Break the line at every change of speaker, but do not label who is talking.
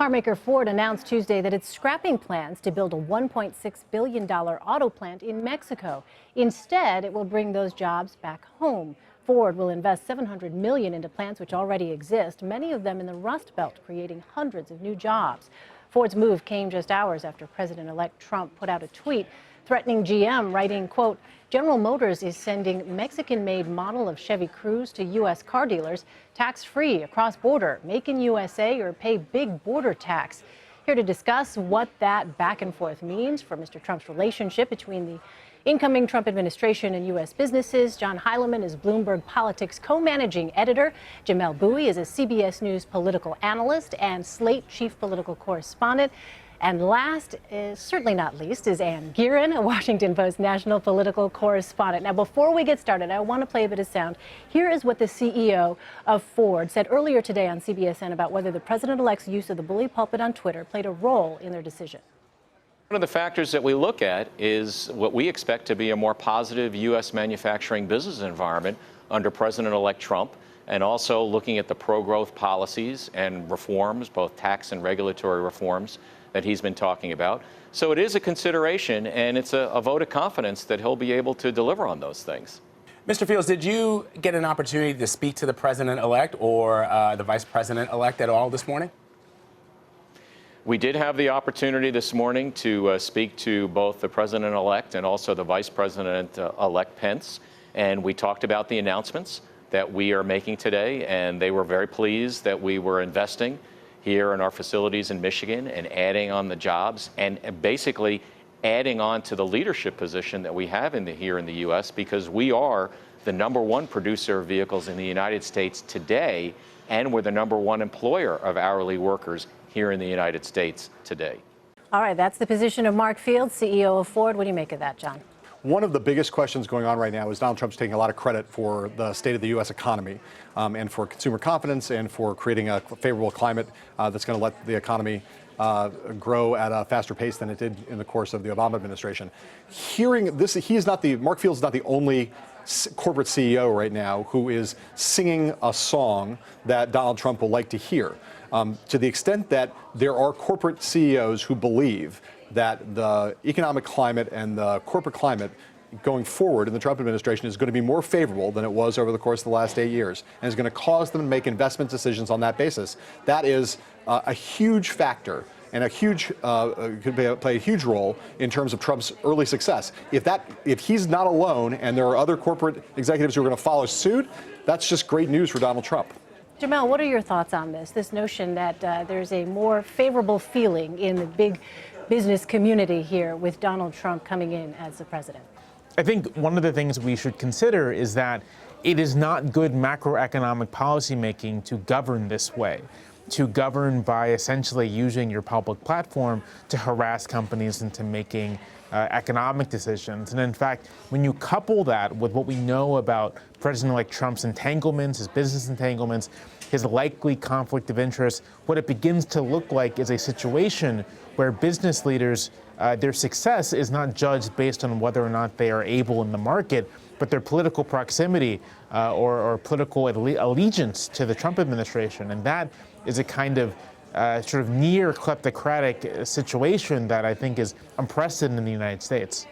Carmaker Ford announced Tuesday that it's scrapping plans to build a $1.6 billion auto plant in Mexico. Instead, it will bring those jobs back home. Ford will invest $700 million into plants which already exist, many of them in the Rust Belt, creating hundreds of new jobs. Ford's move came just hours after President-elect Trump put out a tweet threatening GM, writing, quote, General Motors is sending Mexican-made model of Chevy Cruze to U.S. car dealers tax-free across border. Make in USA or pay big border tax. Here to discuss what that back and forth means for Mr. Trump's relationship between the incoming Trump administration and U.S. businesses, John Heilemann is Bloomberg Politics co-managing editor. Jamelle Bouie is a CBS News political analyst and Slate chief political correspondent. And last, certainly not least, is Anne Gearan, a Washington Post national political correspondent. Now, before we get started, I want to play a bit of sound. Here is what the CEO of Ford said earlier today on CBSN about whether the president-elect's use of the bully pulpit on Twitter played a role in their decision.
One of the factors that we look at is what we expect to be a more positive U.S. manufacturing business environment under President-elect Trump, and also looking at the pro-growth policies and reforms, both tax and regulatory reforms, that he's been talking about. So it is a consideration, and it's a vote of confidence that he'll be able to deliver on those things.
Mr. Fields, did you get an opportunity to speak to the president-elect or the vice president-elect at all this morning?
We did have the opportunity this morning to speak to both the president-elect and also the vice president-elect Pence, and we talked about the announcements that we are making today, and they were very pleased that we were investing here in our facilities in Michigan and adding on the jobs and basically adding on to the leadership position that we have here in the U.S. because we are the #1 producer of vehicles in the United States today, and we're the #1 employer of hourly workers here in the United States today.
All right, that's the position of Mark Fields, CEO of Ford. What do you make of that, John?
One of the biggest questions going on right now is Donald Trump's taking a lot of credit for the state of the U.S. economy and for consumer confidence and for creating a favorable climate that's going to let the economy grow at a faster pace than it did in the course of the Obama administration. Hearing this, Mark Fields is not the only corporate CEO right now who is singing a song that Donald Trump will like to hear. To the extent that there are corporate CEOs who believe that the economic climate and the corporate climate going forward in the Trump administration is going to be more favorable than it was over the course of the last 8 years, and is going to cause them to make investment decisions on that basis. That is a huge factor and could play a huge role in terms of Trump's early success. If he's not alone and there are other corporate executives who are going to follow suit, that's just great news for Donald Trump.
Jamelle, what are your thoughts on this notion that there's a more favorable feeling in the big business community here with Donald Trump coming in as the president?
I think one of the things we should consider is that it is not good macroeconomic policymaking to govern this way, to govern by essentially using your public platform to harass companies into making economic decisions. And in fact, when you couple that with what we know about President-elect Trump's entanglements, his business entanglements, his likely conflict of interest, what it begins to look like is a situation where business leaders, their success is not judged based on whether or not they are able in the market, but their political proximity or political allegiance to the Trump administration. And that is a kind of sort of near kleptocratic situation that I think is unprecedented in the United States.